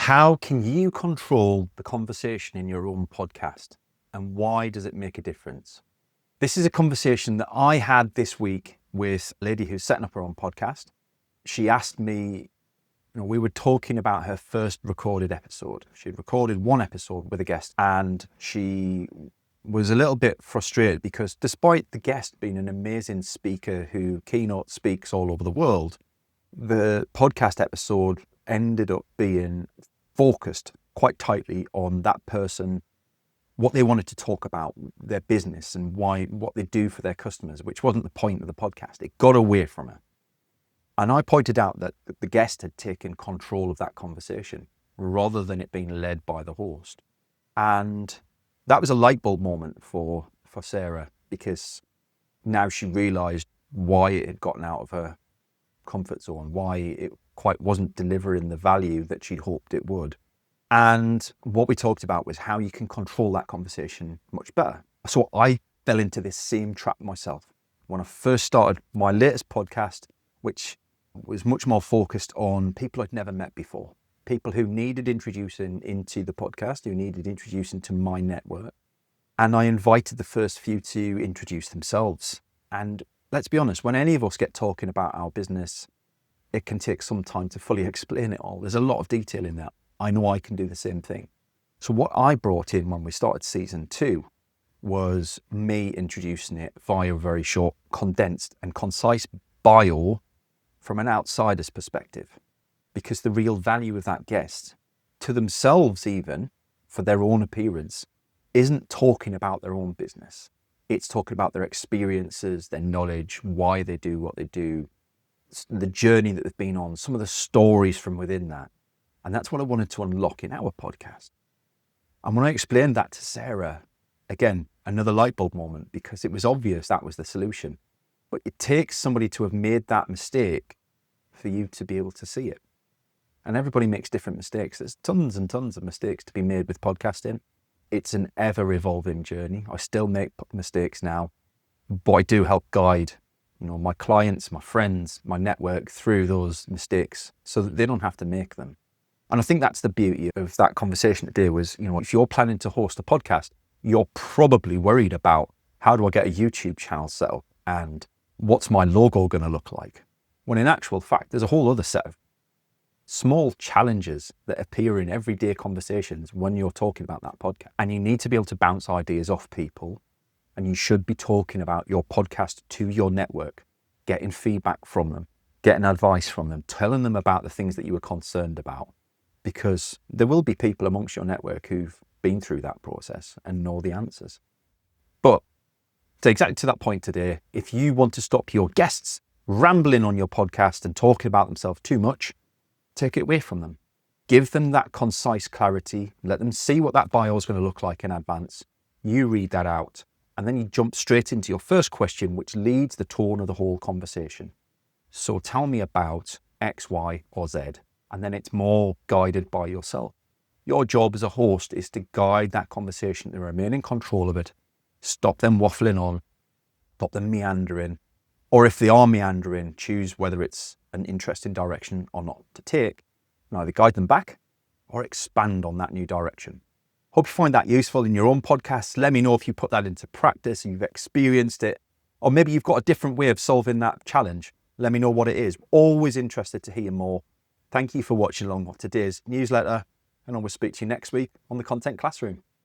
How can you control the conversation in your own podcast, and why does it make a difference? This is a conversation that I had this week with a lady who's setting up her own podcast. She asked me, we were talking about her first recorded episode. She'd recorded one episode with a guest, and she was a little bit frustrated because despite the guest being an amazing speaker who keynote speaks all over the world, the podcast episode ended up being focused quite tightly on that person, what they wanted to talk about, their business and what they do for their customers, which wasn't the point of the podcast. It got away from it. And I pointed out that the guest had taken control of that conversation rather than it being led by the host. And that was a light bulb moment for Sarah, because now she realized why it had gotten out of her comfort zone, why it quite wasn't delivering the value that she'd hoped it would. And what we talked about was how you can control that conversation much better. So I fell into this same trap myself when I first started my latest podcast, which was much more focused on people I'd never met before, people who needed introducing into the podcast, who needed introducing to my network. And I invited the first few to introduce themselves. And let's be honest, when any of us get talking about our business, it can take some time to fully explain it all. There's a lot of detail in that. I know I can do the same thing. So what I brought in when we started season 2 was me introducing it via a very short, condensed and concise bio from an outsider's perspective. Because the real value of that guest, to themselves even, for their own appearance, isn't talking about their own business. It's talking about their experiences, their knowledge, why they do what they do, the journey that they've been on, some of the stories from within that. And that's what I wanted to unlock in our podcast. And when I explained that to Sarah, again, another light bulb moment, because it was obvious that was the solution. But it takes somebody to have made that mistake for you to be able to see it. And everybody makes different mistakes. There's tons and tons of mistakes to be made with podcasting. It's an ever-evolving journey. I still make mistakes now, but I do help guide my clients, my friends, my network through those mistakes so that they don't have to make them. And I think that's the beauty of that conversation today was, if you're planning to host a podcast, you're probably worried about how do I get a YouTube channel set up and what's my logo going to look like? When in actual fact, there's a whole other set of small challenges that appear in everyday conversations when you're talking about that podcast. And you need to be able to bounce ideas off people. And you should be talking about your podcast to your network, getting feedback from them, getting advice from them, telling them about the things that you were concerned about. Because there will be people amongst your network who've been through that process and know the answers. But exactly to that point today, if you want to stop your guests rambling on your podcast and talking about themselves too much, take it away from them. Give them that concise clarity. Let them see what that bio is going to look like in advance. You read that out. And then you jump straight into your first question, which leads the tone of the whole conversation. So tell me about X, Y, or Z. And then it's more guided by yourself. Your job as a host is to guide that conversation, to remain in control of it, stop them waffling on, stop them meandering. Or if they are meandering, choose whether it's an interesting direction or not to take, and either guide them back or expand on that new direction. Hope you find that useful in your own podcasts. Let me know if you put that into practice, you've experienced it, or maybe you've got a different way of solving that challenge. Let me know what it is. Always interested to hear more. Thank you for watching along with today's newsletter, and I will speak to you next week on the Content Classroom.